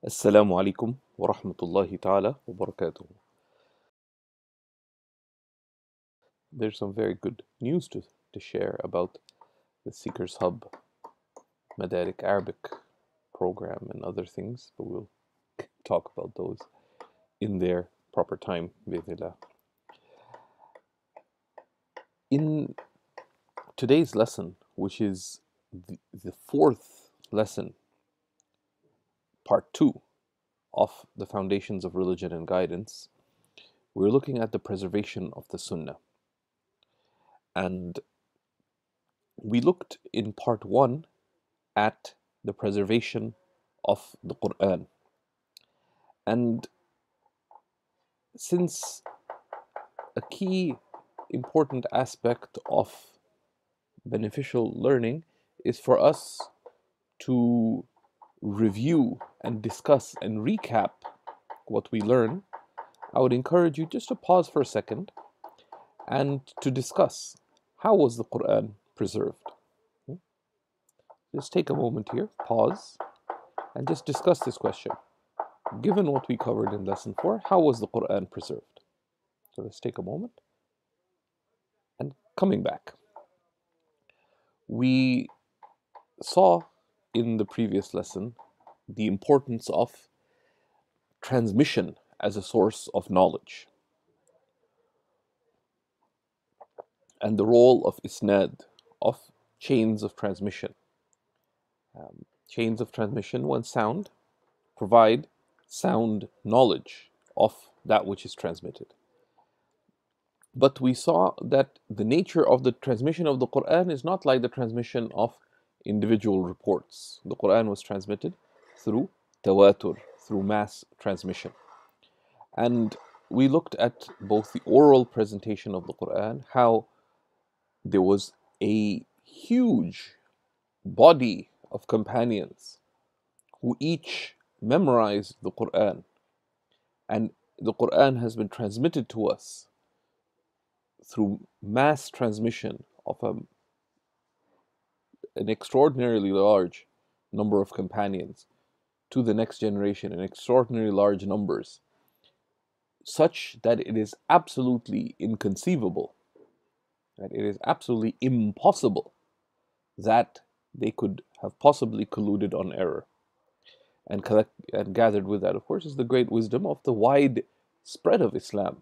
Assalamu alaikum wa rahmatullahi ta'ala wa barakatuh. There's some very good news to share about the Seekers Hub Madarik Arabic program and other things, but we'll talk about those in their proper time, bi'idhnillah. In today's lesson, which is the fourth lesson, part 2 of the Foundations of Religion and Guidance, we're looking at the preservation of the Sunnah. And we looked in part 1 at the preservation of the Quran. And since a key important aspect of beneficial learning is for us to review and discuss and recap what we learn, I would encourage you just to pause for a second and to discuss how was the Quran preserved. Just take a moment here, pause, and just discuss this question. Given what we covered in lesson 4, how was the Quran preserved? So let's take a moment. And coming back, we saw in the previous lesson the importance of transmission as a source of knowledge and the role of isnad, of chains of transmission. Chains of transmission, when sound, provide sound knowledge of that which is transmitted. But we saw that the nature of the transmission of the Quran is not like the transmission of individual reports. The Quran was transmitted through tawatur, through mass transmission. And we looked at both the oral presentation of the Quran, how there was a huge body of companions who each memorized the Quran, and the Quran has been transmitted to us through mass transmission of an extraordinarily large number of companions to the next generation in extraordinarily large numbers, such that it is absolutely inconceivable, that it is absolutely impossible that they could have possibly colluded on error. And gathered with that, of course, is the great wisdom of the wide spread of Islam,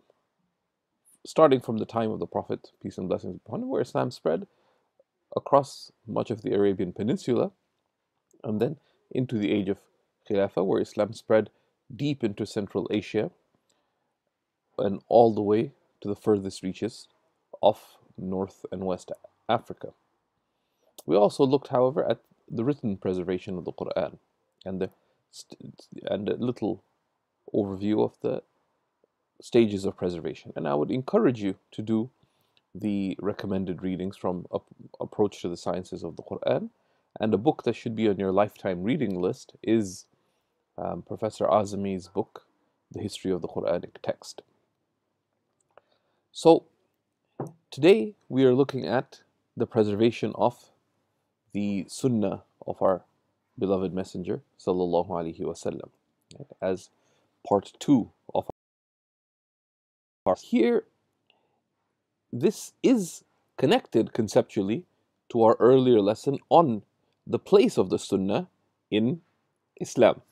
starting from the time of the Prophet, peace and blessings upon him, where Islam spread across much of the Arabian Peninsula, and then into the age of Khilafah, where Islam spread deep into Central Asia and all the way to the furthest reaches of North and West Africa. We also looked, however, at the written preservation of the Quran and a little overview of the stages of preservation. And I would encourage you to do the recommended readings from Approach to the Sciences of the Quran. And a book that should be on your lifetime reading list is Professor Azami's book, The History of the Quranic Text. So today we are looking at the preservation of the Sunnah of our beloved Messenger, sallallahu alaihi wasallam, as part 2 of our. Here, this is connected conceptually to our earlier lesson on the place of the Sunnah in Islam.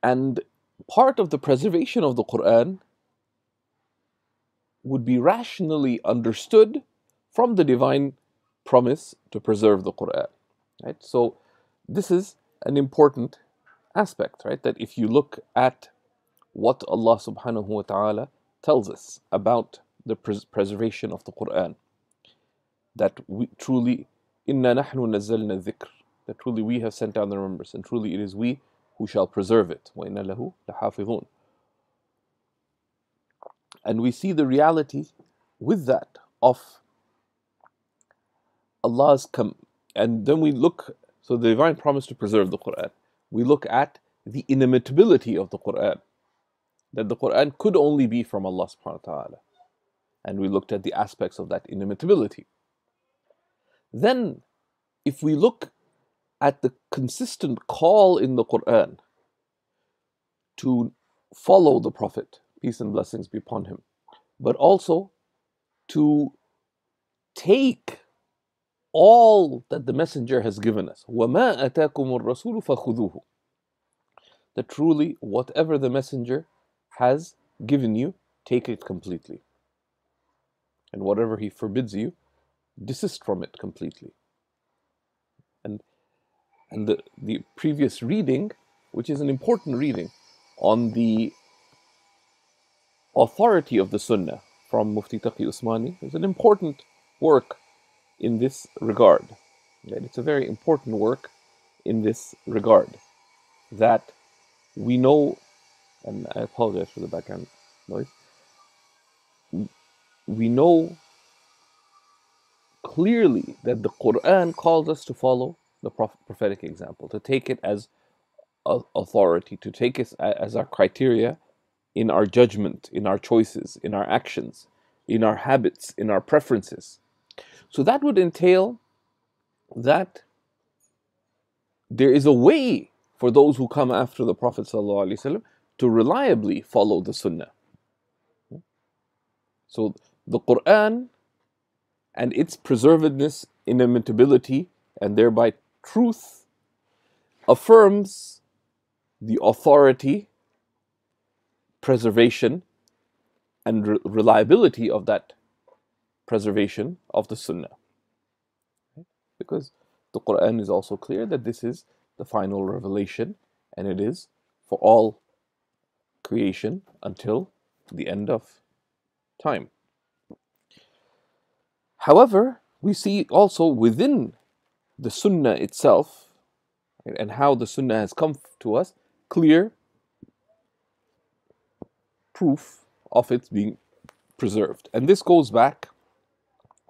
And part of the preservation of the Quran would be rationally understood from the divine promise to preserve the Quran. Right? So this is an important aspect, right? That if you look at what Allah subhanahu wa ta'ala tells us about the preservation of the Quran, that we truly, inna nahnu nazzalna dhikr, that truly we have sent down the remembrance, and truly it is we who shall preserve it. Wa inna lahu lahafidhun. And we see the reality with that of Allah's and then we look, so the divine promise to preserve the Quran, we look at the inimitability of the Quran, that the Quran could only be from Allah subhanahu wa ta'ala. And we looked at the aspects of that inimitability. Then, if we look at the consistent call in the Quran to follow the Prophet, peace and blessings be upon him, but also to take all that the Messenger has given us. وَمَا أَتَاكُمُ الرَّسُولُ فَخُذُوهُ. That truly, whatever the Messenger has given you, take it completely. And whatever he forbids you, desist from it completely. And the previous reading, which is an important reading, on the authority of the Sunnah from Mufti Taqi Usmani, is an important work in this regard. And it's a very important work in this regard, that we know, and I apologize for the background noise, we know clearly that the Quran calls us to follow the prophetic example, to take it as authority, to take it as our criteria in our judgment, in our choices, in our actions, in our habits, in our preferences. So that would entail that there is a way for those who come after the Prophet ﷺ to reliably follow the Sunnah. So the Quran and its preservedness, inimitability, and thereby truth affirms the authority, preservation, and reliability of that preservation of the Sunnah. Because the Quran is also clear that this is the final revelation, and it is for all creation until the end of time. However, we see also within the Sunnah itself, and how the Sunnah has come to us, clear proof of its being preserved. And this goes back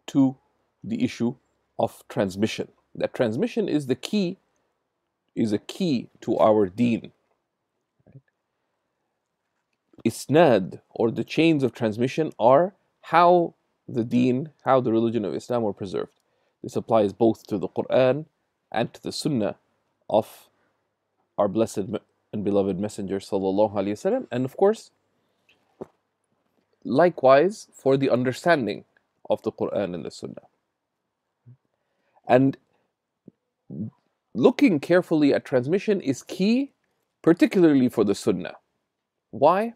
to the issue of transmission. That transmission is a key to our deen. Isnad, or the chains of transmission, are how the deen, how the religion of Islam were preserved. This applies both to the Quran and to the Sunnah of our blessed and beloved Messenger sallallahu alaihi wasallam, and of course, likewise for the understanding of the Quran and the Sunnah. And looking carefully at transmission is key, particularly for the Sunnah. Why?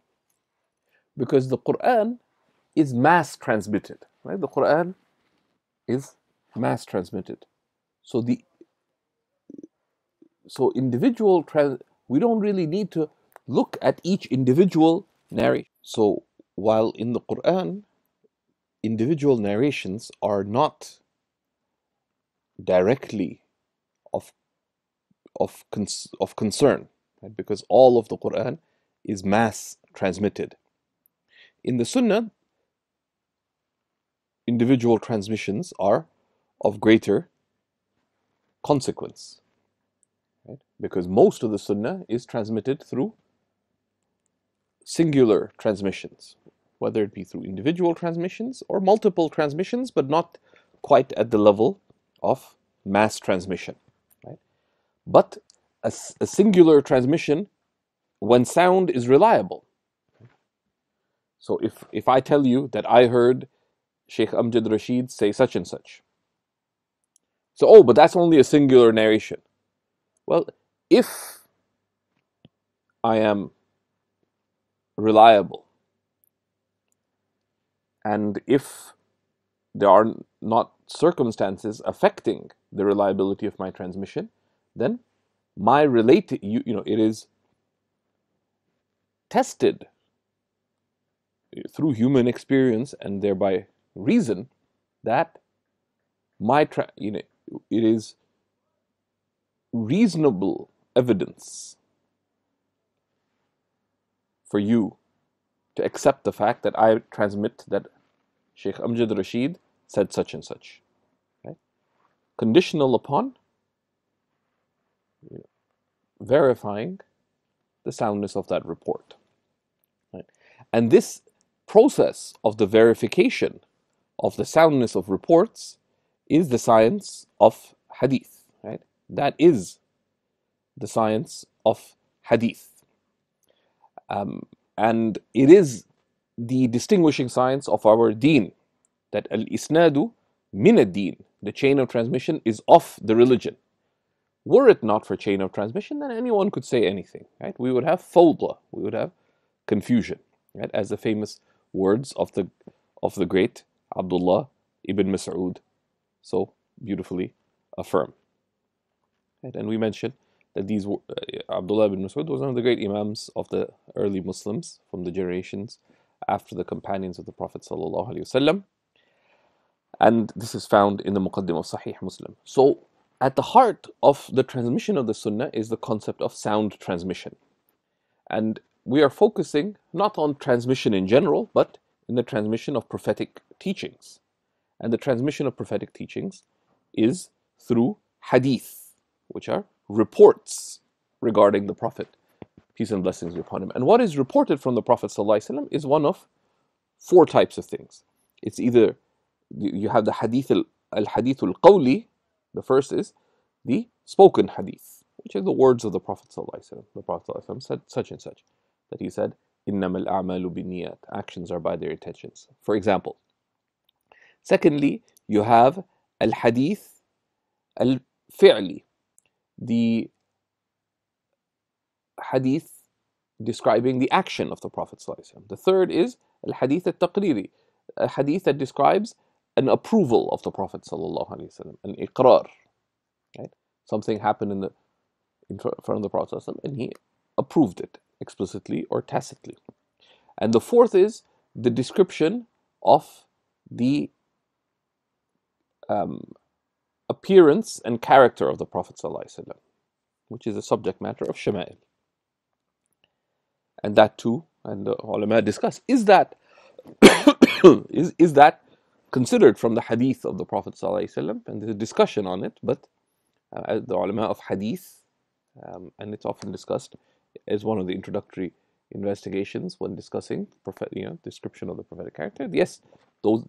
Because the Quran is mass transmitted. Right? The Quran is mass transmitted. So we don't really need to look at each individual narration. So while in the Quran, individual narrations are not directly of concern, right? Because all of the Quran is mass transmitted. In the Sunnah, individual transmissions are of greater consequence, right? Because most of the Sunnah is transmitted through singular transmissions, whether it be through individual transmissions or multiple transmissions, but not quite at the level of mass transmission, right? But a singular transmission, when sound, is reliable. So if I tell you that I heard Shaykh Amjad Rashid say such and such, so but that's only a singular narration. Well, if I am reliable, and if there are not circumstances affecting the reliability of my transmission, then my it is tested through human experience and thereby reason that it is reasonable evidence for you to accept the fact that I transmit that Shaykh Amjad Rashid said such and such. Okay? Conditional upon verifying the soundness of that report. Right? And this process of the verification of the soundness of reports is the science of hadith. Right? That is the science of hadith. And it is the distinguishing science of our deen, that al-isnadu min ad-deen, the chain of transmission is of the religion. Were it not for chain of transmission, then anyone could say anything, right? We would have fawda, we would have confusion, right? As the famous words of the great Abdullah ibn Mas'ud so beautifully affirm. Right? And we mentioned that Abdullah ibn Mas'ud was one of the great imams of the early Muslims from the generations after the companions of the Prophet sallallahu alaihi wasallam. And this is found in the Muqaddim of Sahih Muslim. So, at the heart of the transmission of the Sunnah is the concept of sound transmission. And we are focusing not on transmission in general, but in the transmission of prophetic teachings. And the transmission of prophetic teachings is through hadith, which are reports regarding the Prophet, peace and blessings be upon him. And what is reported from the Prophet ﷺ is one of four types of things. It's either you have the hadith al-hadith al-qawli. The first is the spoken hadith, which are the words of the Prophet ﷺ. The Prophet ﷺ said such and such, that he said, إِنَّمَا الْأَعْمَالُ بِالنِّيَّاتِ, actions are by their intentions, for example. Secondly, you have al-hadith al-fi'li, the hadith describing the action of the Prophet ﷺ. The third is al-hadith al-taqriri, a hadith that describes an approval of the Prophet ﷺ, an iqrar. Right? Something happened in front of the Prophet ﷺ, and he approved it explicitly or tacitly. And the fourth is the description of the appearance and character of the Prophet ﷺ, which is the subject matter of shama'il. And that too, and the ulama discuss, is that is that considered from the hadith of the Prophet ﷺ? And there's a discussion on it, but the ulama of hadith, and it's often discussed as one of the introductory investigations when discussing description of the prophetic character. Yes,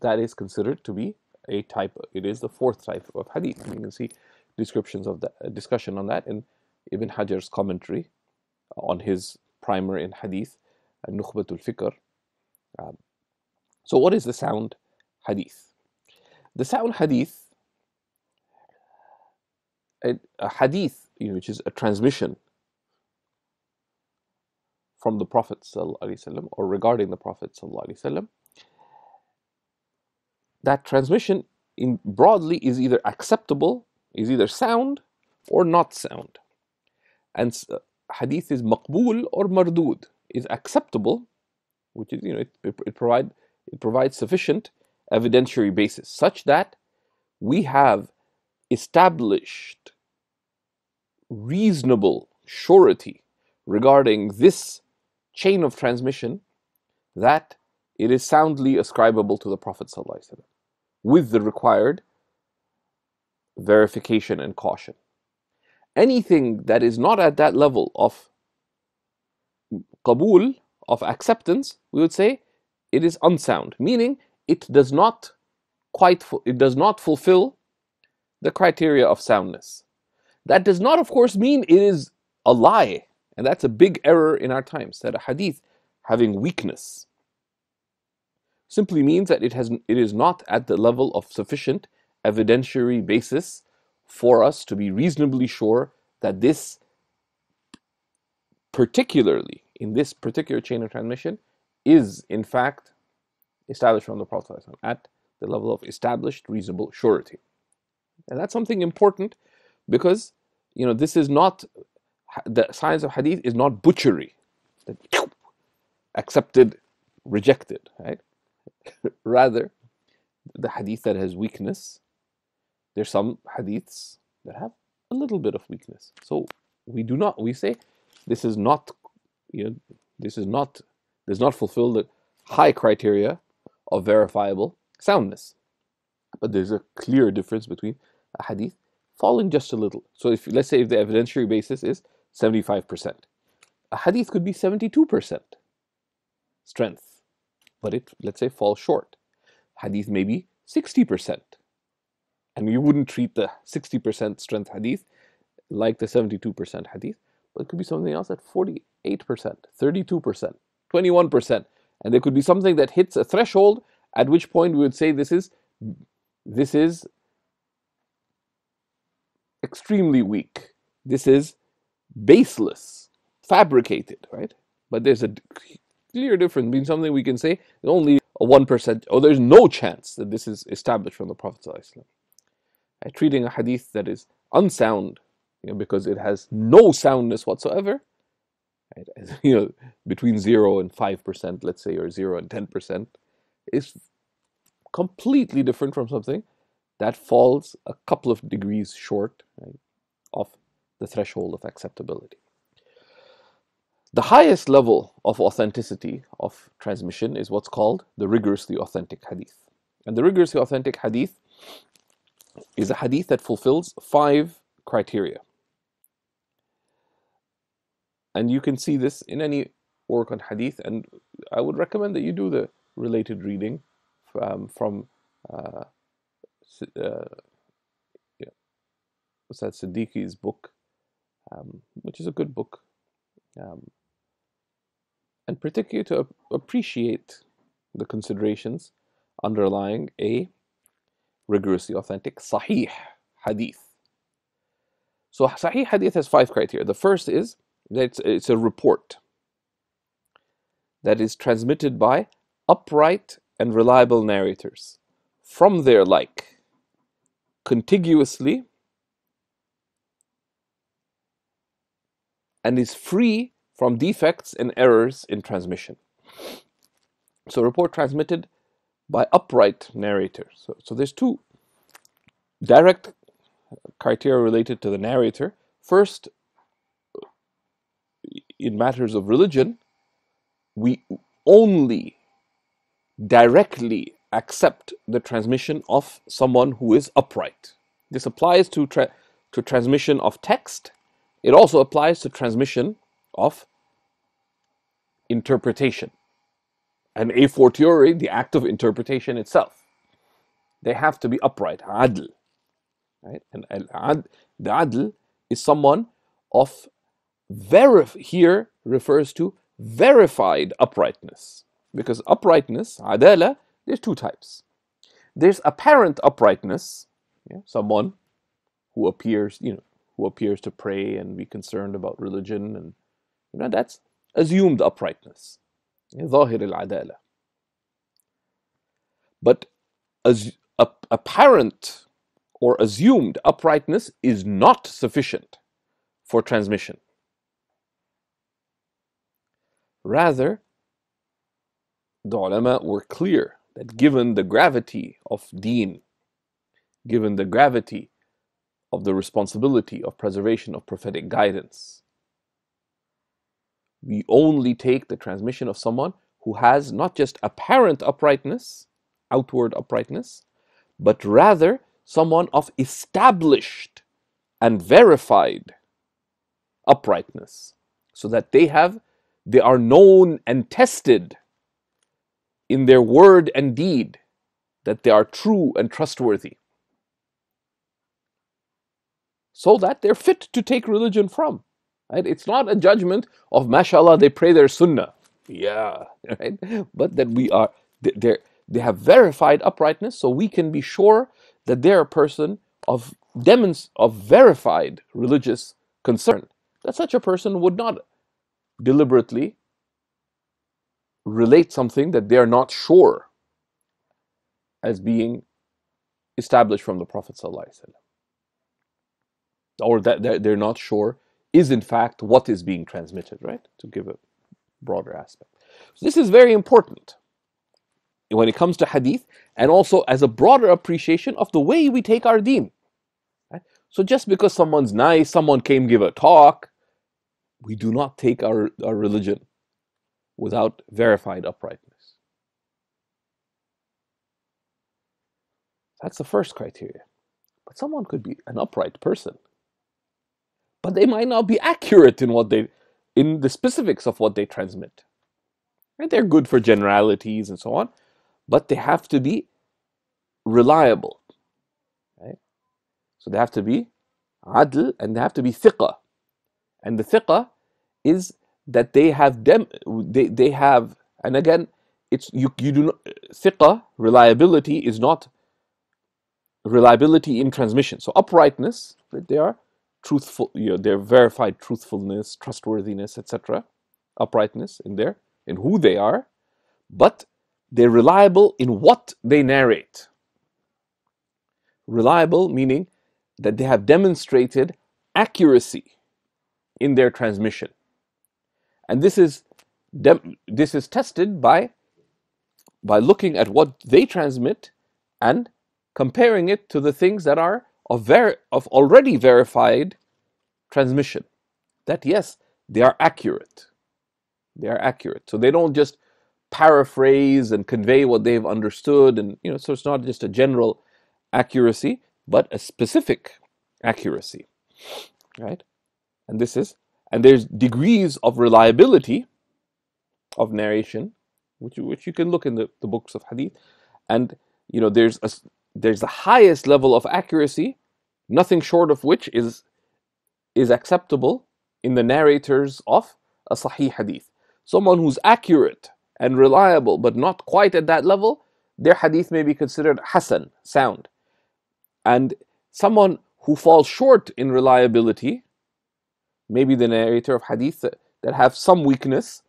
that is considered to be a type. It is the fourth type of hadith. You can see descriptions of that, discussion on that in Ibn Hajar's commentary on his primer in hadith, Nukhbatul Fikr. So what is the sound hadith? The sound hadith, a hadith, which is a transmission from the Prophet ﷺ or regarding the Prophet ﷺ, that transmission broadly is either acceptable, is either sound or not sound. And hadith is maqbool or mardud, is acceptable, which is, it provides sufficient evidentiary basis such that we have established reasonable surety regarding this chain of transmission that it is soundly ascribable to the Prophet ﷺ with the required verification and caution. Anything that is not at that level of qabul, of acceptance, we would say it is unsound, meaning it does not fulfill the criteria of soundness. That does not, of course, mean it is a lie, and that's a big error in our times, that a hadith having weakness simply means that it is not at the level of sufficient evidentiary basis for us to be reasonably sure that this, particularly in this particular chain of transmission, is in fact established from the Prophet ﷺ at the level of established reasonable surety. And that's something important because, this is not, the science of hadith is not butchery, accepted, rejected, right? Rather, the hadith that has weakness, there's some hadiths that have a little bit of weakness. So we say this is not, does not fulfill the high criteria of verifiable soundness. But there's a clear difference between a hadith falling just a little. So let's say if the evidentiary basis is 75%, a hadith could be 72% strength, but it, let's say, falls short. Hadith may be 60%, and you wouldn't treat the 60% strength hadith like the 72% hadith, but it could be something else at 48%, 32%, 21%. And there could be something that hits a threshold at which point we would say this is extremely weak. This is baseless, fabricated, right? But there's a clear difference between something we can say only a 1%, or there's no chance that this is established from the Prophet ﷺ. Treating a hadith that is unsound, because it has no soundness whatsoever, right? Between 0 and 5%, let's say, or 0 and 10%, is completely different from something that falls a couple of degrees short, right, of the threshold of acceptability. The highest level of authenticity of transmission is what's called the rigorously authentic hadith. And the rigorously authentic hadith is a hadith that fulfills 5 criteria. And you can see this in any work on hadith, and I would recommend that you do the related reading from Ustad Siddiqi's book, which is a good book, and particularly to appreciate the considerations underlying a rigorously authentic Sahih hadith. So Sahih hadith has 5 criteria. The first is that it's a report that is transmitted by upright and reliable narrators from their like, contiguously, and is free from defects and errors in transmission. So a report transmitted by upright narrators. So there's 2 direct criteria related to the narrator. First, in matters of religion, we only directly accept the transmission of someone who is upright. This applies to transmission of text. It also applies to transmission of interpretation, and a fortiori the act of interpretation itself. They have to be upright, adl, right? And the adl is someone of here refers to verified uprightness, because uprightness, adala, there's 2 types. There's apparent uprightness, someone who appears to pray and be concerned about religion, and that's assumed uprightness, ظاهر العدالة. But apparent or assumed uprightness is not sufficient for transmission. Rather, the ulama were clear that given the gravity of deen, given the gravity of the responsibility of preservation of prophetic guidance, we only take the transmission of someone who has not just apparent uprightness, outward uprightness, but rather someone of established and verified uprightness, so that they are known and tested in their word and deed, that they are true and trustworthy, so that they're fit to take religion from. Right? It's not a judgment of, mashallah, they pray their sunnah. Yeah, right? But that they have verified uprightness, so we can be sure that they're a person of verified religious concern, that such a person would not deliberately relate something that they're not sure as being established from the Prophet ﷺ, or that they're not sure is in fact what is being transmitted, right? To give a broader aspect. So this is very important when it comes to hadith, and also as a broader appreciation of the way we take our deen. Right? So just because someone's nice, someone came give a talk, we do not take our religion without verified uprightness. That's the first criteria. But someone could be an upright person, but they might not be accurate in the specifics of what they transmit. Right? They're good for generalities and so on, but they have to be reliable. Right? So they have to be adl, and they have to be thiqah. And the thiqah is that they have they have, and again, it's you do not, thiqah, reliability is not reliability in transmission. So uprightness, that they are truthful, they're verified truthfulness, trustworthiness, etc. Uprightness in who they are, but they're reliable in what they narrate. Reliable meaning that they have demonstrated accuracy in their transmission. And this is tested by looking at what they transmit and comparing it to the things that are of already verified transmission. That yes, they are accurate. They are accurate. So they don't just paraphrase and convey what they've understood, and so it's not just a general accuracy, but a specific accuracy, right? And there's degrees of reliability of narration, which you can look in the books of hadith, and there's the highest level of accuracy, nothing short of which is acceptable in the narrators of a sahih hadith. Someone who's accurate and reliable but not quite at that level, their hadith may be considered hasan, sound. And someone who falls short in reliability, maybe the narrator of hadith that have some weakness,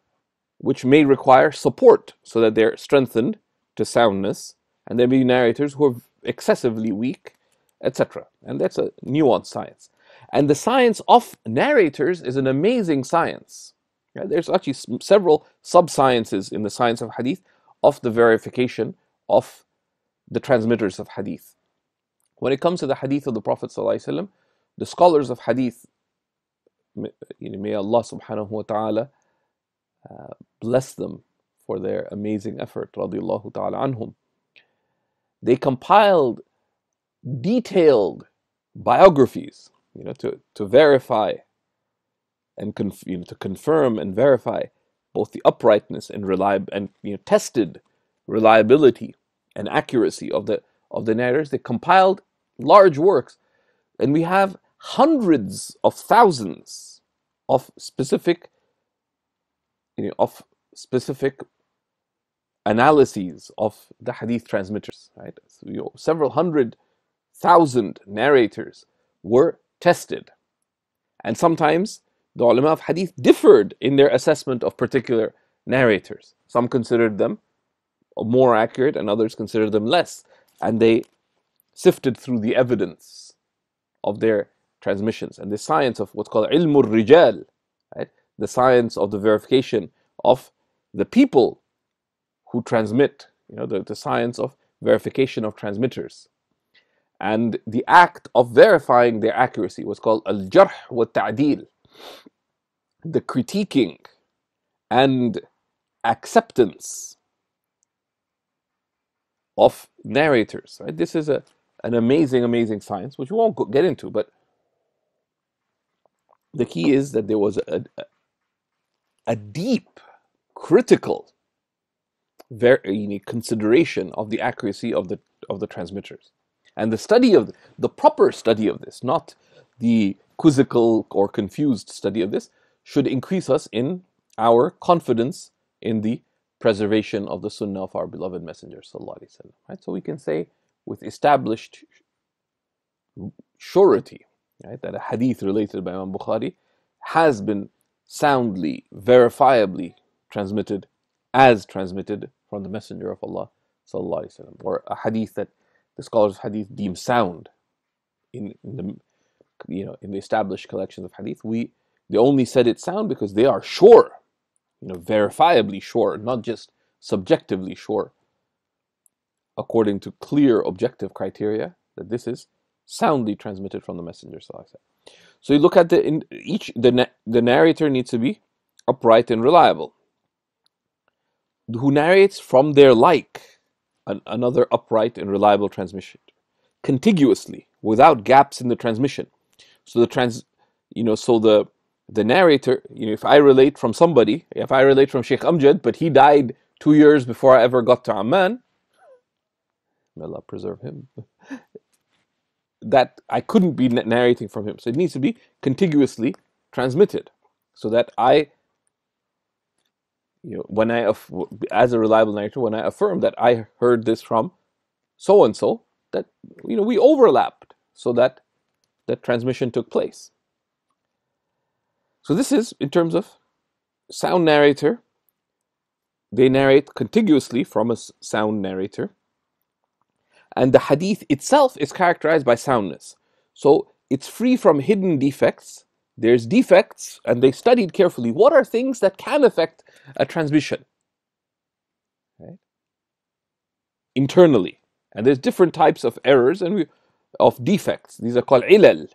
which may require support so that they're strengthened to soundness, and there may be narrators who are excessively weak, etc. And that's a nuanced science. And the science of narrators is an amazing science. Yeah, there's actually several sub-sciences in the science of hadith of the verification of the transmitters of hadith. When it comes to the hadith of the Prophet ﷺ, the scholars of hadith, may Allah subhanahu wa ta'ala bless them for their amazing effort, radiyallahu ta'ala anhum. They compiled detailed biographies, to verify and to confirm and verify both the uprightness and tested reliability and accuracy of the narrators. They compiled large works, and we have hundreds of thousands of specific analyses of the hadith transmitters, right? So, several 100,000 narrators were tested, and sometimes the ulama of hadith differed in their assessment of particular narrators. Some considered them more accurate and others considered them less, and they sifted through the evidence of their transmissions. And the science of what's called ilmul rijal, right? The science of the verification of the people who transmit, the science of verification of transmitters, and the act of verifying their accuracy was called al-jarh wa ta'dil, the critiquing and acceptance of narrators, right? This is an amazing science, which we won't get into, but the key is that there was a deep, critical consideration of the accuracy of the transmitters, and the proper study of this, not the quizzical or confused study of this, should increase us in our confidence in the preservation of the sunnah of our beloved Messenger sallallahu alaihi wasallam. Right? So we can say with established surety, right, that a hadith related by Imam Bukhari has been soundly, verifiably transmitted from the Messenger of Allah sallallahu alaihi wasallam, or a hadith that the scholars of hadith deem sound in the established collections of hadith. They only said it's sound because they are sure, verifiably sure, not just subjectively sure, according to clear objective criteria, that this is soundly transmitted from the Messenger sallallahu alaihi wasallam. So you look at the narrator needs to be upright and reliable. Who narrates from their like another upright and reliable transmission, contiguously, without gaps in the transmission. So the narrator, if I relate from somebody, if I relate from Shaykh Amjad, but he died 2 years before I ever got to Amman, may Allah preserve him. that I couldn't be narrating from him. So it needs to be contiguously transmitted, so that I, when as a reliable narrator, when I affirm that I heard this from so and so, that we overlapped, so that that transmission took place. So this is in terms of sound narrator. They narrate contiguously from a sound narrator. And the hadith itself is characterized by soundness. So it's free from hidden defects. There's defects, and they studied carefully what are things that can affect a transmission, right, internally. And there's different types of errors and of defects. These are called ilal,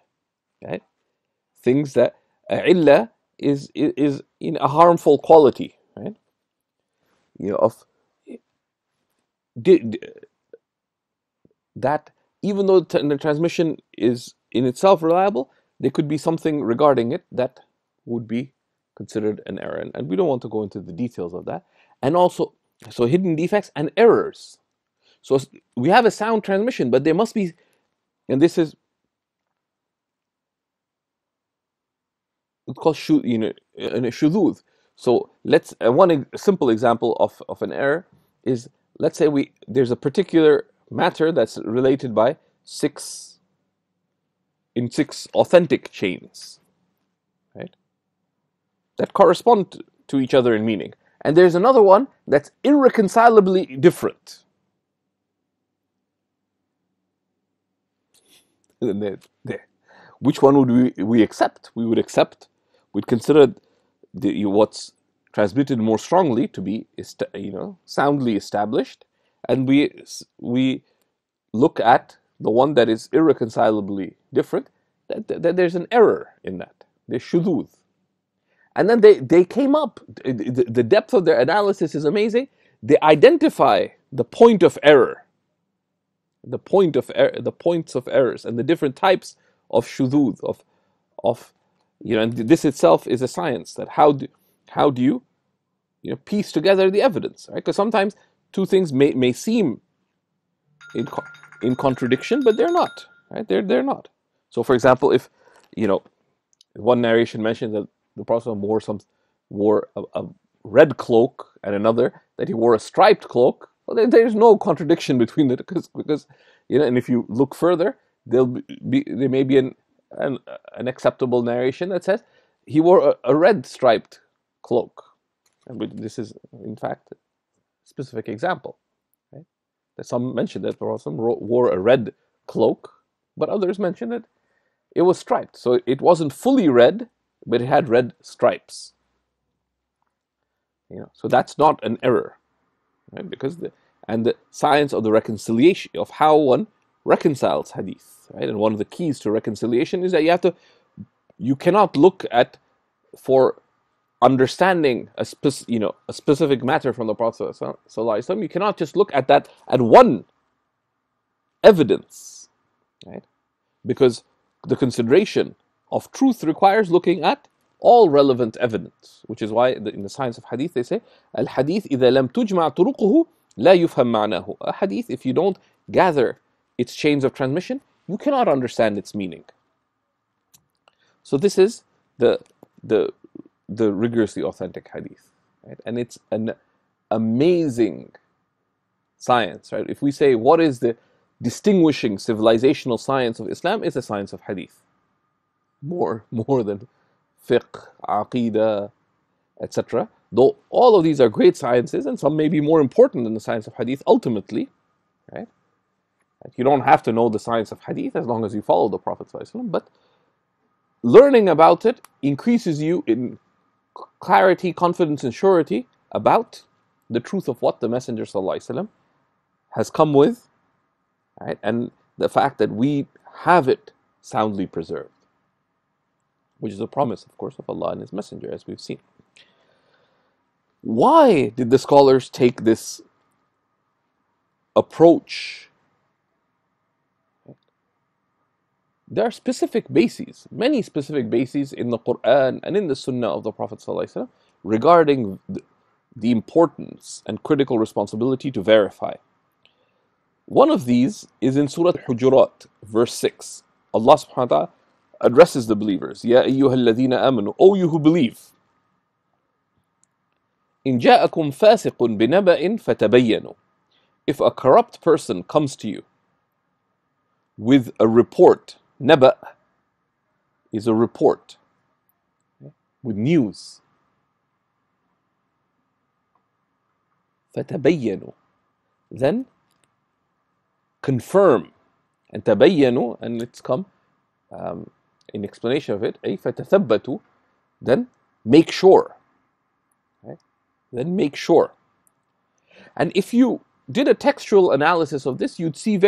right? Things that illah is in a harmful quality, right? Of that, even though the transmission is in itself reliable, there could be something regarding it that would be considered an error. And we don't want to go into the details of that. And also, so hidden defects and errors. So we have a sound transmission, but there must be, and this is, it's called shudud. So let's, one simple example of an error is, let's say there's a particular matter that's related by six authentic chains, right, that correspond to each other in meaning, and there's another one that's irreconcilably different. Which one would we accept? We'd consider what's transmitted more strongly to be soundly established, and we look at the one that is irreconcilably different, that there's an error in that. There's shudud. And then they came up, the depth of their analysis is amazing. They identify the point of error, the points of errors, and the different types of shudud, of and this itself is a science. That how do you piece together the evidence, right? Because sometimes two things may seem in contradiction, but they're not, right? They're not. So, for example, if one narration mentions that the Prophet wore a red cloak, and another that he wore a striped cloak, well, there's no contradiction between it, because and if you look further, there may be an acceptable narration that says he wore a red striped cloak, and this is in fact a specific example, right? That some mention that the Prophet wore a red cloak, but others mention that it was striped, so it wasn't fully red, but it had red stripes. So that's not an error, right? Because the science of the reconciliation of how one reconciles hadith, right? And one of the keys to reconciliation is that you cannot look at, for understanding a specific matter from the Prophet sallallahu alaihi wasallam, you cannot just look at that at one evidence, right? Because the consideration of truth requires looking at all relevant evidence, which is why in the science of hadith they say, al-hadith إذا لم تجمع طرقه لا يفهم معناه. A hadith, if you don't gather its chains of transmission, you cannot understand its meaning. So this is the rigorously authentic hadith, right? And it's an amazing science, right? If we say what is the distinguishing civilizational science of Islam, it's the science of hadith. More than fiqh, aqidah, etc. Though all of these are great sciences, and some may be more important than the science of hadith ultimately, right? You don't have to know the science of hadith as long as you follow the Prophet ﷺ, but learning about it increases you in clarity, confidence, and surety about the truth of what the Messenger ﷺ has come with, right? And the fact that we have it soundly preserved, which is a promise, of course, of Allah and His Messenger, as we've seen. Why did the scholars take this approach? There are specific bases, many specific bases in the Quran and in the Sunnah of the Prophet ﷺ regarding the importance and critical responsibility to verify. One of these is in Surah Al-Hujurat, verse 6. Allah subhanahu wa ta'ala addresses the believers. Ya ayyuhalladhina amanu, O you who believe. In ja'akum fasiqun binaba'in fatabayyanu. If a corrupt person comes to you with a report, naba is a report, with news. فَتَبَيَّنُوا, then confirm. And tabayyanu, and it's come in explanation of it, أي فَتَثَبَّتُوا, then make sure. Right? Then make sure. And if you did a textual analysis of this, you'd see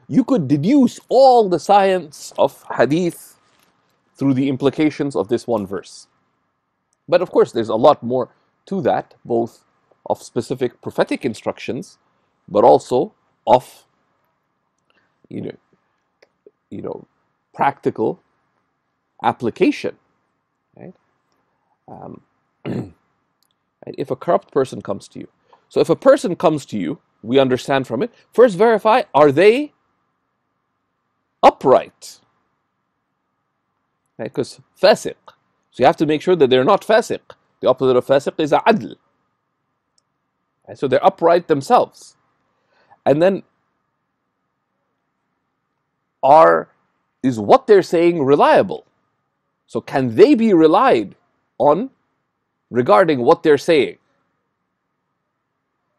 you could deduce all the science of hadith through the implications of this one verse. But of course, there's a lot more to that, both of specific prophetic instructions, but also of practical application. Right? If a corrupt person comes to you, so if a person comes to you, we understand from it. First, verify: are they upright? Because fasiq. So you have to make sure that they're not fasiq. The opposite of fasiq is adl. So they're upright themselves. And then, is what they're saying reliable? So can they be relied on regarding what they're saying?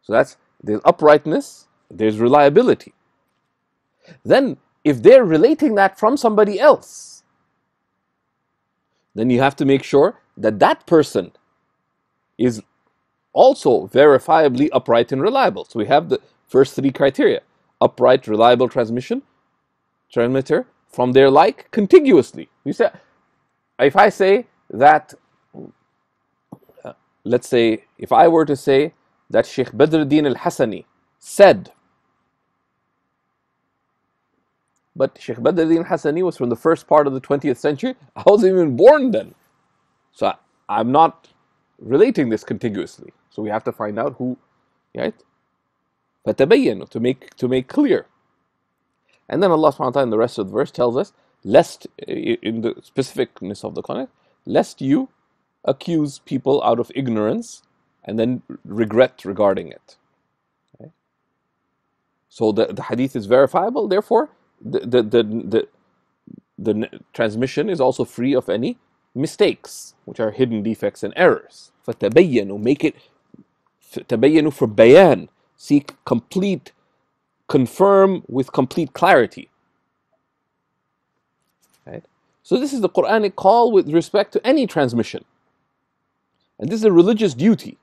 So there's uprightness, there's reliability. Then, if they're relating that from somebody else, then you have to make sure that that person is also verifiably upright and reliable. So we have the first three criteria: upright, reliable transmitter from their like contiguously. If I say that, let's say, if I were to say that Shaykh Badruddin al-Hassani said, but Shaykh Badruddin al-Hassani was from the first part of the 20th century, I wasn't even born then. So I'm not relating this contiguously. So we have to find out who, right? فَتَبَيَّنُوا, to make clear. And then Allah subhanahu wa ta'ala in the rest of the verse tells us, lest, in the specificness of the context, lest you accuse people out of ignorance and then regret regarding it. Okay? So the hadith is verifiable, therefore the transmission is also free of any mistakes, which are hidden defects and errors. فَتَبَيَّنُوا, make it, تَبَيَّنُوا for bayan, seek complete, confirm with complete clarity. Right? So this is the Quranic call with respect to any transmission. And this is a religious duty.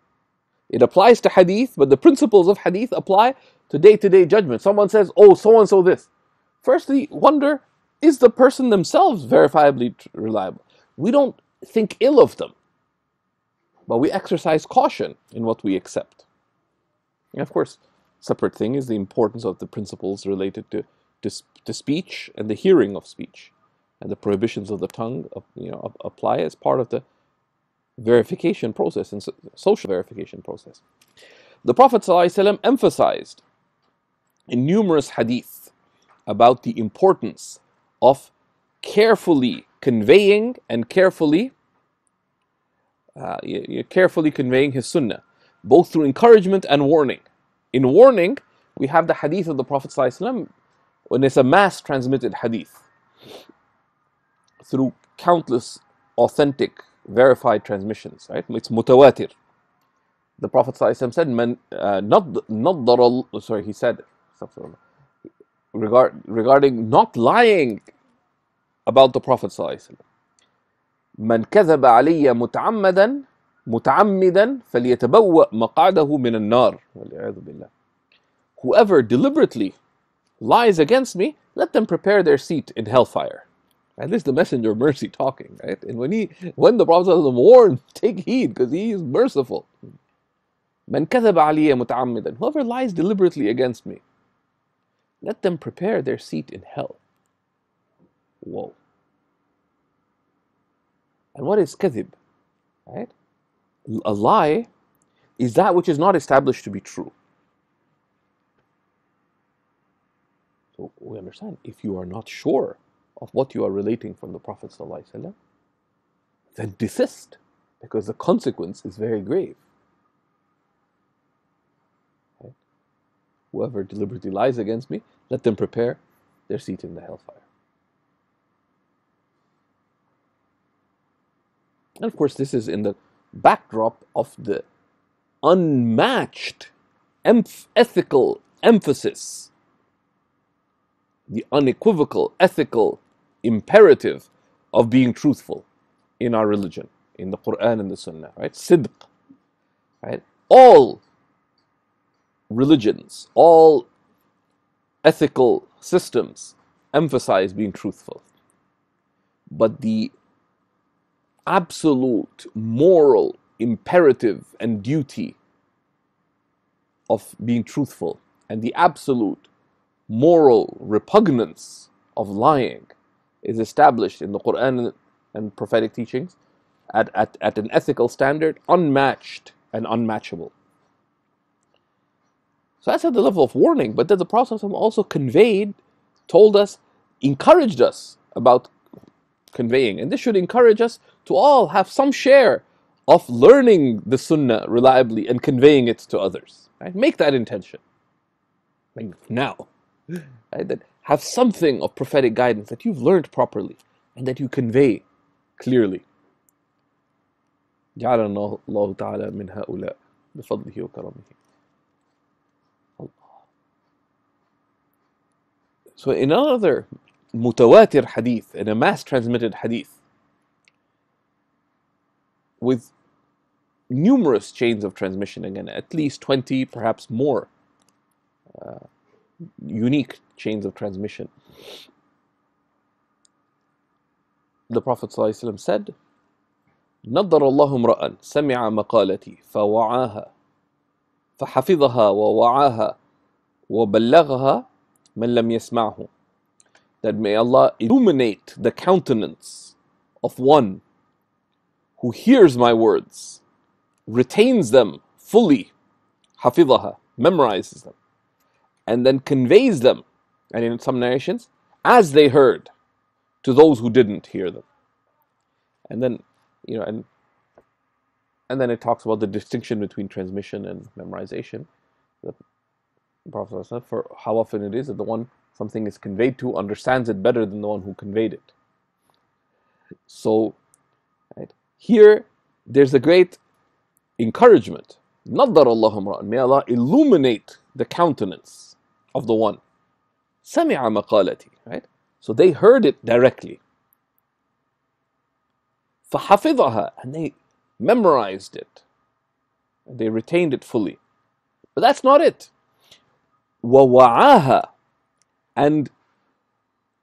It applies to hadith, but the principles of hadith apply to day-to-day judgment. Someone says, oh, so-and-so this. Firstly, wonder, is the person themselves verifiably reliable? We don't think ill of them, but we exercise caution in what we accept. And of course, separate thing is the importance of the principles related to speech and the hearing of speech, and the prohibitions of the tongue apply as part of the verification process and social verification process. The Prophet ﷺ emphasized in numerous hadith about the importance of carefully conveying and carefully conveying his sunnah, both through encouragement and warning. In warning, we have the hadith of the Prophet ﷺ when it's a mass transmitted hadith through countless authentic verified transmissions, right? It's mutawatir. The Prophet ﷺ said, he said regarding not lying about the Prophet ﷺ, من كذب علي متعمدا فليتبوأ مقعده من النار والعياذ بالله. Whoever deliberately lies against me, let them prepare their seat in hellfire. And this is the messenger of mercy talking, right? And when the Prophet ﷺ warned, take heed, because he is merciful. من كذب علي متعمدا, whoever lies deliberately against me, let them prepare their seat in hell. Whoa. And what is kadhib? Right? A lie is that which is not established to be true. we understand, if you are not sure of what you are relating from the Prophet ﷺ, then desist, because the consequence is very grave. Right? Whoever deliberately lies against me, let them prepare their seat in the hellfire. And of course, this is in the backdrop of the unmatched ethical emphasis, the unequivocal ethical imperative of being truthful in our religion, in the Quran and the Sunnah, right? Sidq, right? All religions, all ethical systems emphasize being truthful. But the absolute moral imperative and duty of being truthful, and the absolute moral repugnance of lying, is established in the Quran and prophetic teachings at an ethical standard unmatched and unmatchable. So that's at the level of warning, but then the Prophet also conveyed, told us, encouraged us about conveying. And this should encourage us to all have some share of learning the Sunnah reliably and conveying it to others. Right? Make that intention. Like now. Right? That have something of prophetic guidance that you've learned properly and that you convey clearly. جعلنا الله تعالى من هؤلاء بفضله وكرمه. So in another mutawatir hadith, in a mass transmitted hadith, with numerous chains of transmission, again, at least 20, perhaps more, unique chains of transmission, the Prophet ﷺ said, نضر الله امرأ سمع مقالتي فوعاها فحفظها ووعاها وبلغها من لم يسمعه. That may Allah illuminate the countenance of one who hears my words, retains them fully, حفظها, memorizes them, and then conveys them, and in some narrations, as they heard, to those who didn't hear them. And then, and then it talks about the distinction between transmission and memorization. The Prophet said, for how often it is that the one something is conveyed to understands it better than the one who conveyed it. So, right, here there's a great encouragement. نضر الله امرأ, may Allah illuminate the countenance of the one. سمع مقالتي, right? So they heard it directly. فحفظها, and they memorized it. And they retained it fully. But that's not it. ووعاها, and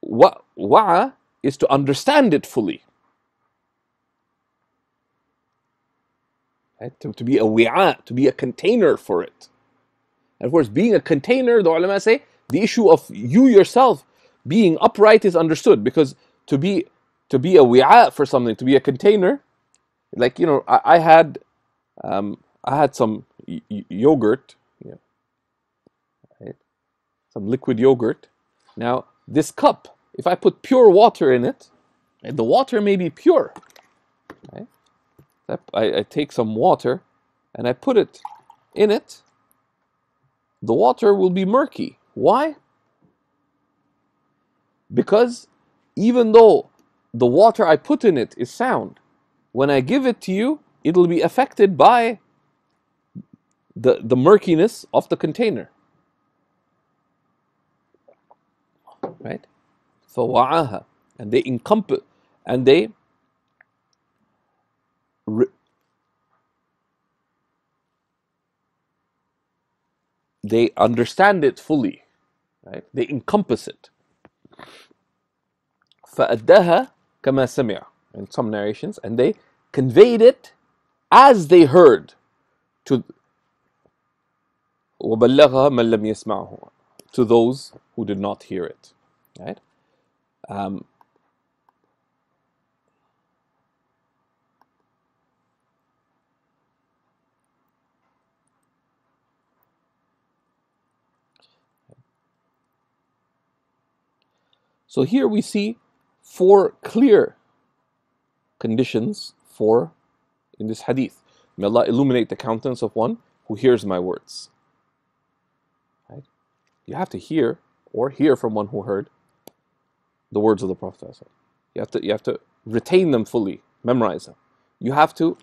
wa'a is to understand it fully. Right? To be a wi'a, to be a container for it. And of course, being a container, the ulama say, the issue of you yourself being upright is understood, because to be a wi'a for something, to be a container, like, I had some yogurt, right? Some liquid yogurt. Now, this cup, if I put pure water in it, right, the water may be pure. Right? I take some water and I put it in it, the water will be murky. Why? Because even though the water I put in it is sound, when I give it to you, it'll be affected by the murkiness of the container. Right? فَوَعَاهَا, and they encompass, and they understand it fully. Right? They encompass it. فَأَدَّاهَا كَمَا سَمِعَ, in some narrations, and they conveyed it as they heard, to وَبَلَّغَهَا مَنْ لَمْ يَسْمَعْهُ, to those who did not hear it. Right? So here we see 4 clear conditions in this hadith. May Allah illuminate the countenance of one who hears my words. Right? You have to hear from one who heard the words of the Prophet. You have to retain them fully, memorize them. You have to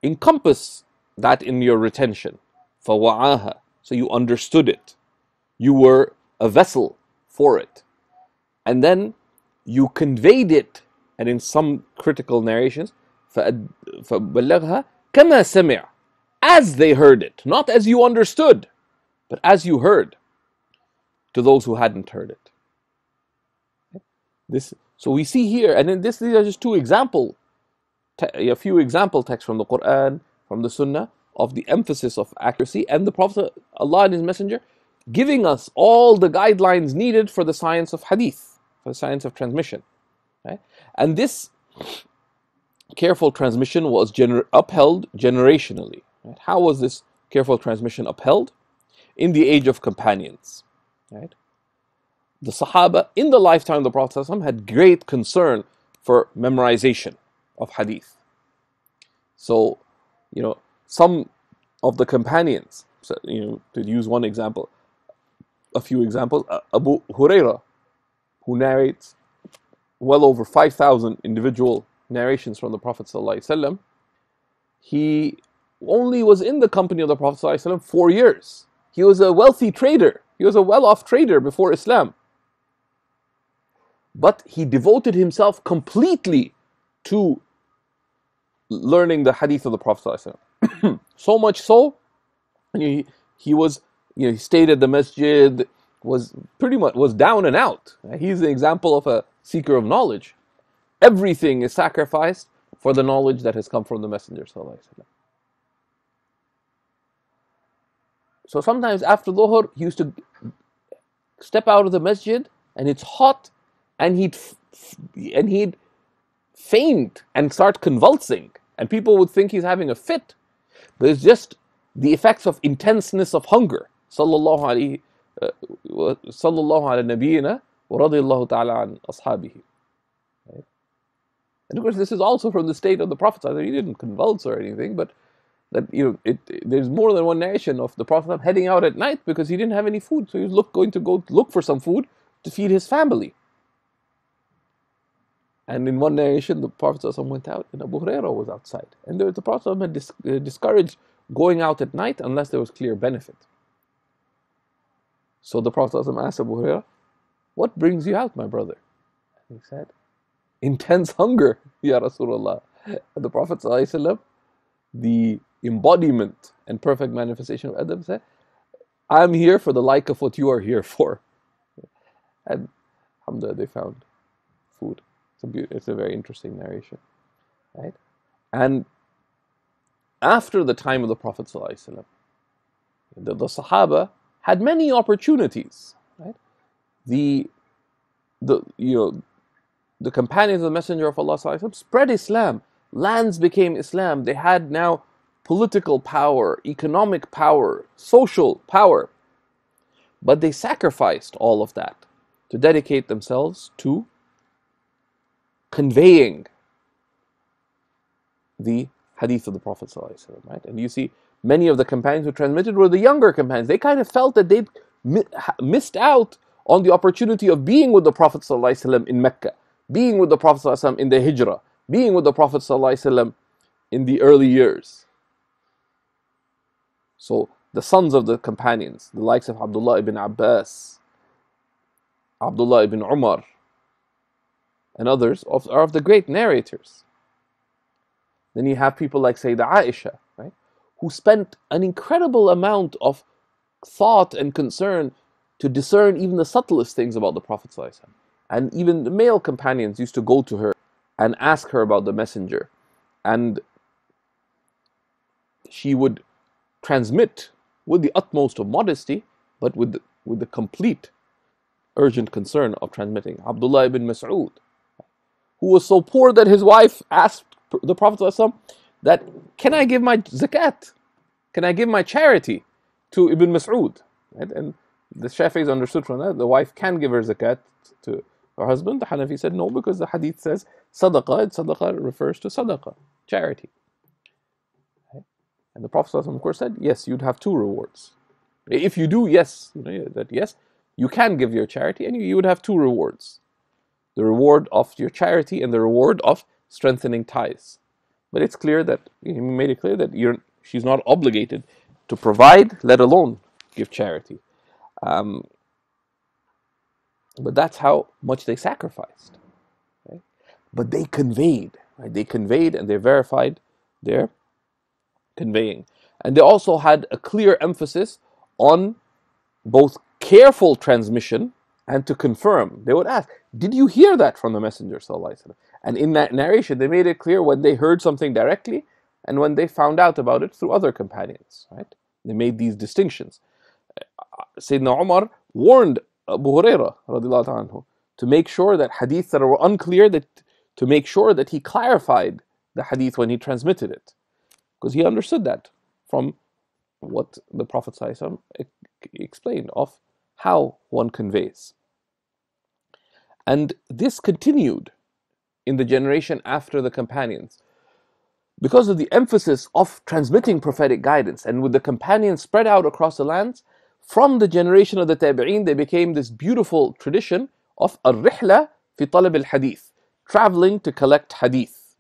encompass that in your retention. فَوَعَاهَا. So you understood it. You were a vessel for it. And then you conveyed it. And in some critical narrations, فَبَلَّغْهَا كَمَا سَمِعَ. As they heard it. Not as you understood, but as you heard, to those who hadn't heard it. So we see here, and in these are just a few example texts from the Quran, from the Sunnah, of the emphasis of accuracy, and the Prophet, Allah and His Messenger, giving us all the guidelines needed for the science of hadith, for the science of transmission. Right? And this careful transmission was upheld generationally. Right? How was this careful transmission upheld? In the age of companions. Right? The Sahaba, in the lifetime of the Prophet ﷺ, had great concern for memorization of hadith. So, some of the companions, to use one example, a few examples, Abu Huraira, who narrates well over 5,000 individual narrations from the Prophet ﷺ, he only was in the company of the Prophet ﷺ 4 years. He was a wealthy trader. He was a well-off trader before Islam. But he devoted himself completely to learning the hadith of the Prophet ﷺ. So much so, he was, he stayed at the masjid, was down and out. He's an example of a seeker of knowledge. Everything is sacrificed for the knowledge that has come from the Messenger ﷺ. So sometimes after Dhuhr, he used to step out of the masjid, and it's hot, and he'd faint and start convulsing, and people would think he's having a fit, but it's just the effects of intenseness of hunger. Sallallahu ala nabiyyina wa radiyallahu ta'ala an ashabihi. And of course, this is also from the state of the Prophet. He didn't convulse or anything, but that there's more than one narration of the Prophet heading out at night because he didn't have any food, so he was going to go look for some food to feed his family. And in one narration, the Prophet went out, and Abu Hurairah was outside. And the Prophet had discouraged going out at night unless there was clear benefit. So the Prophet asked Abu Hurairah, "What brings you out, my brother?" And he said, "Intense hunger, Ya Rasulullah." And the Prophet ﷺ, the embodiment and perfect manifestation of Adam, said, "I'm here for the like of what you are here for." And alhamdulillah, they found food. It's a very interesting narration, right? And after the time of the Prophet ﷺ, the Sahaba had many opportunities, right? The companions of the Messenger of Allah ﷺ spread Islam. Lands became Islam. They had now political power, economic power, social power. But they sacrificed all of that to dedicate themselves to conveying the hadith of the Prophet ﷺ, right? And you see, many of the companions who transmitted were the younger companions. They kind of felt that they'd missed out on the opportunity of being with the Prophet ﷺ in Mecca, being with the Prophet ﷺ in the Hijrah, being with the Prophet ﷺ in the early years. So the sons of the companions, the likes of Abdullah ibn Abbas, Abdullah ibn Umar, and others are of the great narrators. Then you have people like Sayyidah Aisha, right, who spent an incredible amount of thought and concern to discern even the subtlest things about the Prophet ﷺ. And even the male companions used to go to her and ask her about the Messenger. And she would transmit with the utmost of modesty, but with the complete urgent concern of transmitting. Abdullah ibn Mas'ud, who was so poor that his wife asked the Prophet ﷺ that, "Can I give my zakat? Can I give my charity to Ibn Mas'ud?" Right? And the Shafi'is understood from that the wife can give her zakat to her husband? The Hanafi said no, because the hadith says sadaqah, and sadaqah refers to sadaqah, charity. Okay? And the Prophet ﷺ, of course, said, yes, you'd have two rewards. If you do, yes, yes, you can give your charity, and you would have two rewards. The reward of your charity and the reward of strengthening ties. But it's clear that, he made it clear that she's not obligated to provide, let alone give charity. But that's how much they sacrificed. Okay? But they conveyed, right? They conveyed and they verified their conveying. And they also had a clear emphasis on both careful transmission and to confirm. They would ask, did you hear that from the Messenger sallallahu alaihi wasallam? And in that narration, they made it clear when they heard something directly and when they found out about it through other companions. Right? They made these distinctions. Sayyidina Umar warned Abu Hurairah radiallahu anhu to make sure that hadiths that were unclear, to make sure that he clarified the hadith when he transmitted it, because he understood that from what the Prophet sallallahu alaihi wasallam explained of how one conveys. And this continued in the generation after the companions. Because of the emphasis of transmitting prophetic guidance, and with the companions spread out across the lands, from the generation of the tabi'een, they became this beautiful tradition of al-rihla fi talab al-hadith, traveling to collect hadith.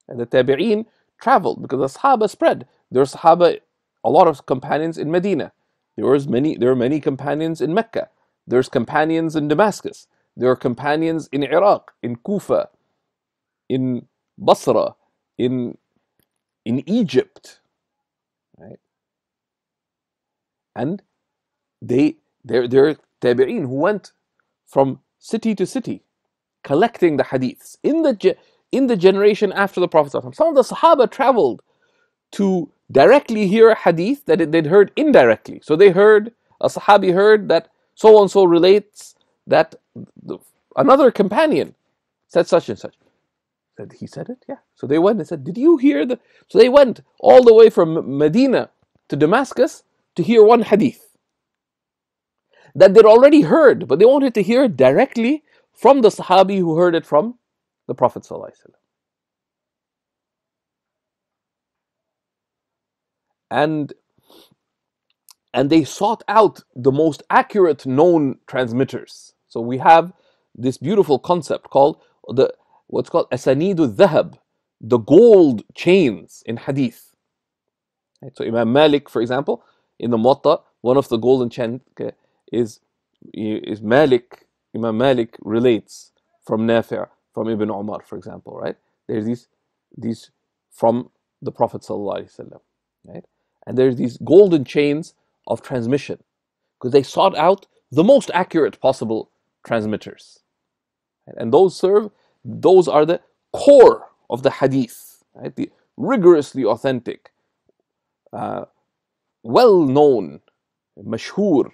And the tabi'een traveled because the Sahaba spread. There were Sahaba, a lot of companions in Medina. There were many companions in Mecca. There's companions in Damascus. There are companions in Iraq, in Kufa, in Basra, in Egypt, right? And there are tabi'een who went from city to city collecting the hadiths in the generation after the Prophet. Some of the Sahaba traveled to directly hear a hadith that they'd heard indirectly. So a Sahabi heard that so and so relates that another companion said such and such. Said he said it? Yeah. So they went and said, did you hear the... So they went all the way from Medina to Damascus to hear one hadith that they'd already heard, but they wanted to hear it directly from the Sahabi who heard it from the Prophet sallallahu alaihi wasallam. And they sought out the most accurate known transmitters. So we have this beautiful concept called what's called asanidu dhahab, the gold chains in hadith. Right? So Imam Malik, for example, in the Muwatta, one of the golden chains is Malik. Imam Malik relates from Nafi', from Ibn Umar, for example, right? There's these from the Prophet sallallahu alaihi wasallam, right? And there's these golden chains of transmission because they sought out the most accurate possible transmitters, right? And those are the core of the hadith, right? The rigorously authentic, well-known, mashhur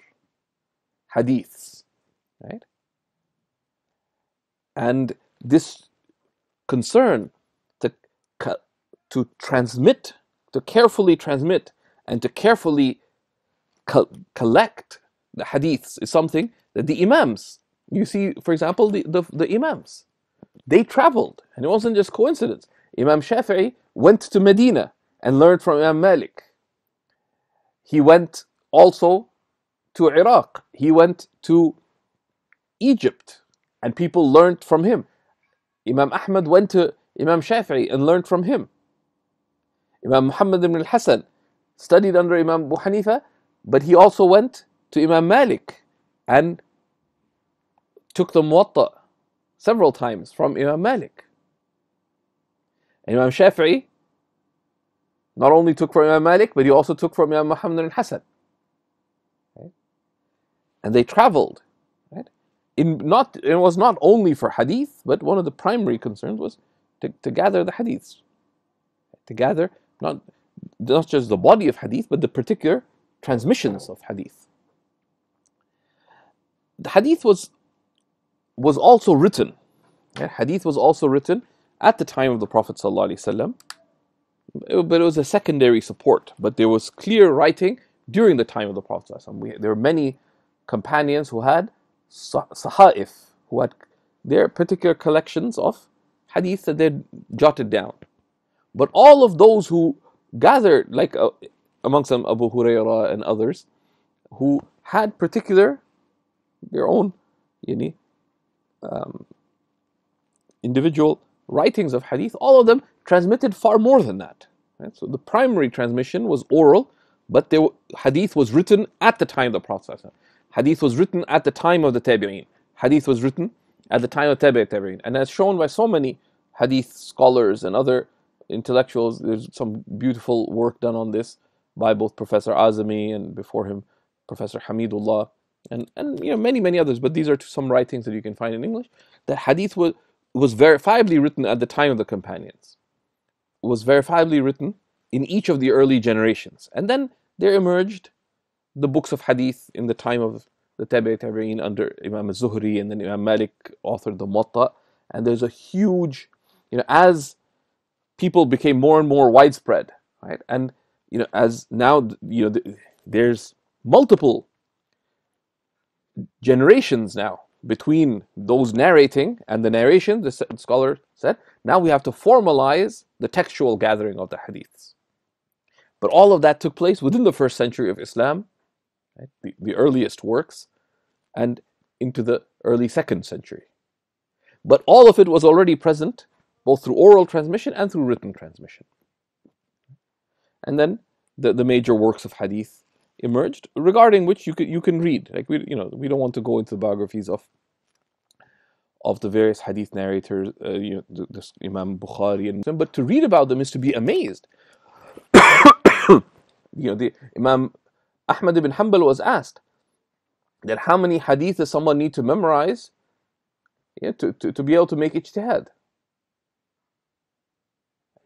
hadiths, right? And this concern to transmit, to carefully transmit, and to carefully collect the hadiths is something that the Imams, you see, for example, the Imams, they traveled, and it wasn't just coincidence. Imam Shafi'i went to Medina and learned from Imam Malik. He went also to Iraq. He went to Egypt, and people learned from him. Imam Ahmad went to Imam Shafi'i and learned from him. Imam Muhammad ibn al-Hasan studied under Imam Abu Hanifa, but he also went to Imam Malik and took the Muwatta several times from Imam Malik. And Imam Shafi'i not only took from Imam Malik, but he also took from Imam Muhammad al-Hasan. Right? And they traveled. Right? It was not only for hadith, but one of the primary concerns was to gather the hadiths. To gather not just the body of hadith, but the particular transmissions of hadith. The hadith was also written. Yeah, hadith was also written at the time of the Prophet ﷺ, but it was a secondary support. But there was clear writing during the time of the Prophet ﷺ. There were many companions who had sahaif, who had They're particular collections of hadith that they jotted down. But all of those who gathered, like amongst them Abu Hurairah and others, who had particular, their own yani, individual writings of hadith, all of them transmitted far more than that. Right? So the primary transmission was oral, but hadith was written at the time of the Prophet. Hadith was written at the time of the Tabi'een. Hadith was written at the time of Tabi'een. And as shown by so many hadith scholars and other intellectuals, there's some beautiful work done on this by both Professor Azami and before him Professor Hamidullah and many others. But these are some writings that you can find in English. That hadith was verifiably written at the time of the companions, was verifiably written in each of the early generations. And then there emerged the books of hadith in the time of the Tabi'een under Imam al-Zuhri, and then Imam Malik authored the Muwatta. And there's a huge, as people became more and more widespread, right? And, as now, there's multiple generations now between those narrating and the narration, the scholar said, now we have to formalize the textual gathering of the hadiths. But all of that took place within the first century of Islam, right? The earliest works, and into the early second century. But all of it was already present, both through oral transmission and through written transmission. And then the major works of hadith emerged, regarding which you can read. Like we don't want to go into the biographies of the various hadith narrators, the Imam Bukhari and Muslim, but to read about them is to be amazed. The Imam Ahmad ibn Hanbal was asked that how many hadith does someone need to memorize to be able to make ijtihad?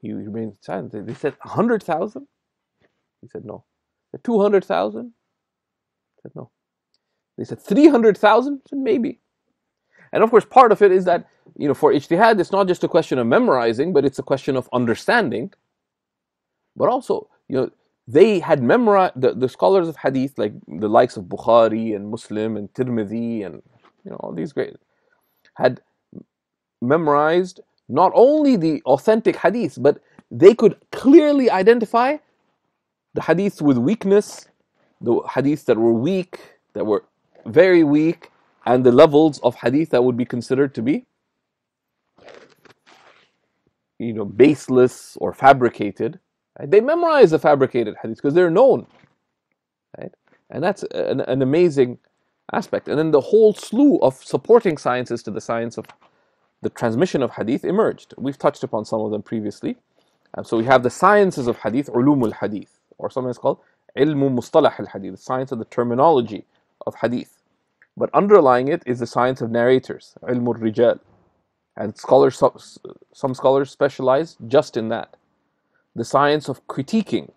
He remained silent. They said 100,000. He said no. They said 200,000. He said no. They said 300,000. Said maybe. And of course, part of it is that for ijtihad, it's not just a question of memorizing, but it's a question of understanding. But also, they had memorized, the scholars of hadith, like the likes of Bukhari and Muslim and Tirmidhi and all these great, had memorized not only the authentic hadiths, but they could clearly identify the hadiths with weakness, the hadiths that were weak, that were very weak, and the levels of hadith that would be considered to be baseless or fabricated. Right? They memorize the fabricated hadiths because they're known, right? And that's an amazing aspect. And then the whole slew of supporting sciences to the science of the transmission of hadith emerged. We've touched upon some of them previously. So we have the sciences of hadith, ulum al-hadith, or something that's called ilmu mustalah al-hadith, the science of the terminology of hadith. But underlying it is the science of narrators, ilmu al-rijal. And some scholars specialize just in that. The science of critiquing,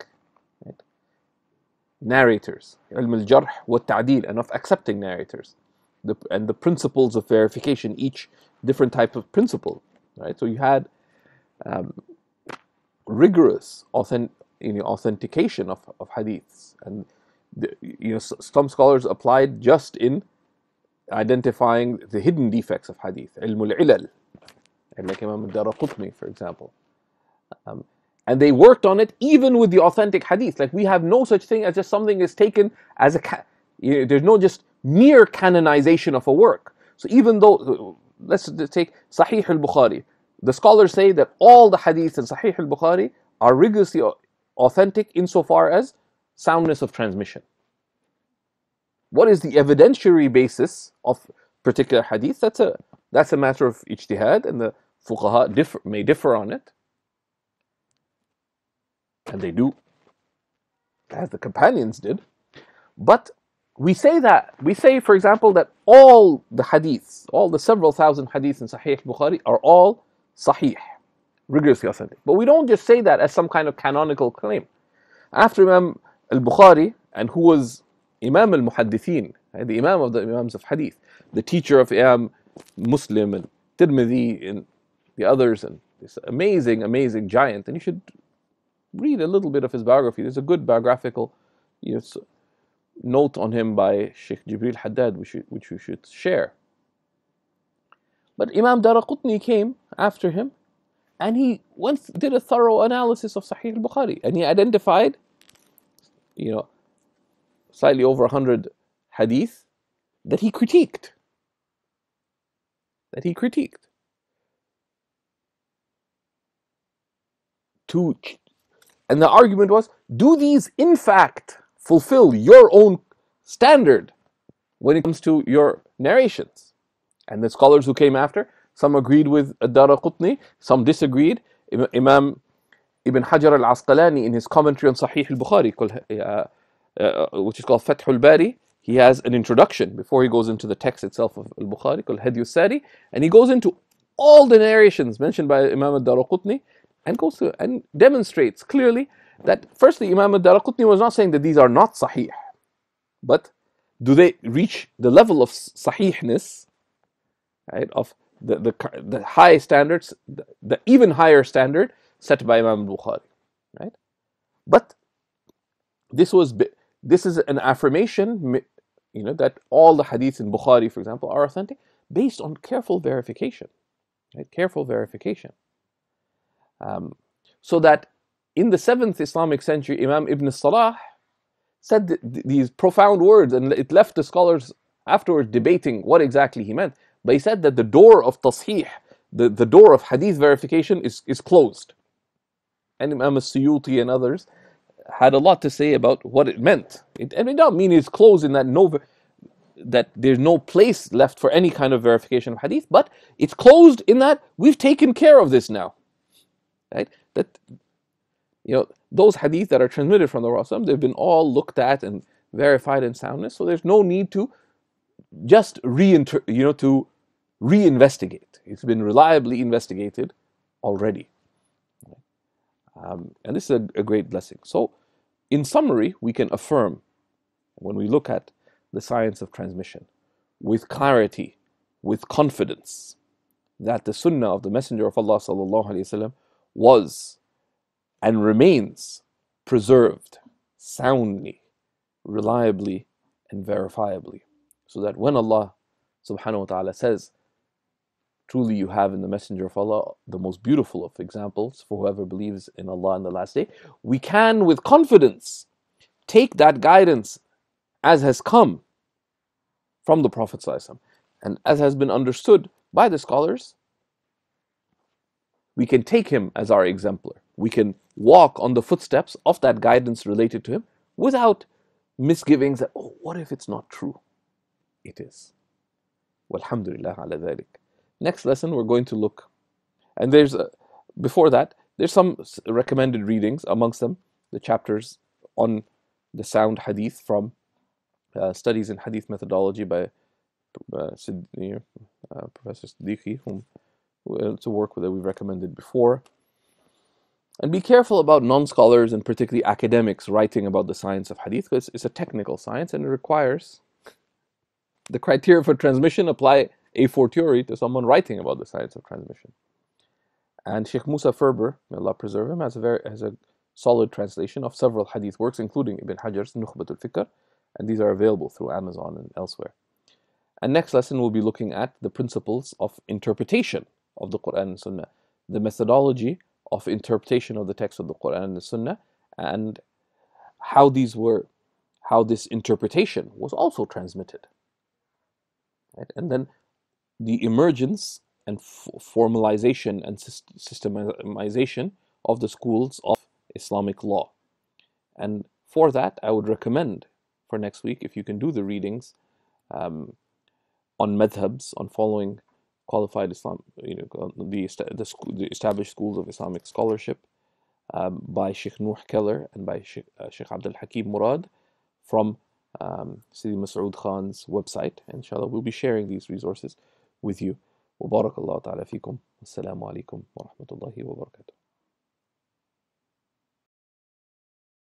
right? Narrators, ilm al-jarh wa ta'dil, and of accepting narrators. And the principles of verification, each different type of principle, right? So you had rigorous authentication of hadiths, and some scholars applied just in identifying the hidden defects of hadith, ilm al-ilal, like Imam al-Daraqutni, for example. And they worked on it even with the authentic hadith. Like we have no such thing as just something is taken as there's no just mere canonization of a work. So even though, let's take Sahih al-Bukhari. The scholars say that all the hadiths in Sahih al-Bukhari are rigorously authentic insofar as soundness of transmission. What is the evidentiary basis of particular hadith? That's a matter of ijtihad, and the fuqaha may differ on it. And they do, as the companions did. But we say, for example, that all the hadiths, all the several thousand hadiths in Sahih Bukhari are all sahih, rigorously authentic. But we don't just say that as some kind of canonical claim. After Imam al-Bukhari, and who was Imam al-Muhaddithin, the Imam of the Imams of Hadith, the teacher of Imam Muslim and Tirmidhi and the others, and this amazing giant, and you should read a little bit of his biography. There's a good biographical note on him by Shaykh Jibril Haddad, which we should share. But Imam Daraqutni came after him, and he did a thorough analysis of Sahih al-Bukhari, and he identified, slightly over 100 hadith that he critiqued. And the argument was, do these in fact fulfill your own standard when it comes to your narrations? And the scholars who came after, some agreed with Ad-Daraqutni, some disagreed. Imam Ibn Hajar al-Asqalani, in his commentary on Sahih al-Bukhari, which is called Fath al-Bari, he has an introduction before he goes into the text itself of al-Bukhari, called Hadith al-Sari, and he goes into all the narrations mentioned by Imam Ad-Daraqutni, and goes through and demonstrates clearly that, firstly, Imam Ad-Daraqutni was not saying that these are not sahih, but do they reach the level of sahihness, right, of the high standards, the even higher standard set by Imam Bukhari, right? But this is an affirmation, that all the hadiths in Bukhari, for example, are authentic based on careful verification, right? Careful verification. So that in the 7th Islamic century, Imam Ibn Salah said these profound words, and it left the scholars afterwards debating what exactly he meant. But he said that the door of tasheeh, the door of hadith verification is closed. And Imam al-Suyuti and others had a lot to say about what it meant. It did not mean it's closed in that there's no place left for any kind of verification of hadith, but it's closed in that we've taken care of this now. Right? That, those hadith that are transmitted from the Prophet, they've been all looked at and verified in soundness, so there's no need to just to reinvestigate. It's been reliably investigated already. And this is a great blessing. So, in summary, we can affirm, when we look at the science of transmission, with clarity, with confidence, that the sunnah of the Messenger of Allah sallallahu alaihi wasallam was and remains preserved soundly, reliably, and verifiably. So that when Allah subhanahu wa ta'ala says, truly you have in the Messenger of Allah the most beautiful of examples for whoever believes in Allah in the last day, we can with confidence take that guidance as has come from the Prophet ﷺ, and as has been understood by the scholars. We can take him as our exemplar. We can walk on the footsteps of that guidance related to him without misgivings that, what if it's not true? It is. Walhamdulillah ala dhalik. Next lesson we're going to look, and before that, there's some recommended readings, amongst them the chapters on the sound hadith from studies in hadith methodology by Professor Siddiqui, it's a work that we've recommended before. And be careful about non-scholars and particularly academics writing about the science of hadith, because it's a technical science and it requires the criteria for transmission apply a fortiori to someone writing about the science of transmission. And Shaykh Musa Ferber, may Allah preserve him, has a solid translation of several hadith works, including Ibn Hajar's Nukhbat al-Fikr, and these are available through Amazon and elsewhere. And next lesson we'll be looking at the principles of interpretation of the Quran and Sunnah, the methodology of interpretation of the text of the Quran and the Sunnah, and how this interpretation was also transmitted. Right? And then the emergence and formalization and systemization of the schools of Islamic law. And for that, I would recommend for next week, if you can do the readings on madhabs, on following qualified Islam, the established schools of Islamic scholarship, by Sheikh Nuh Keller and by Sheikh Abdul Hakim Murad from Sidi Masood Khan's website. Inshallah, we'll be sharing these resources with you. Wa barakallahu ta'ala fikum. Assalamu alaikum wa rahmatullahi wa barakatuh.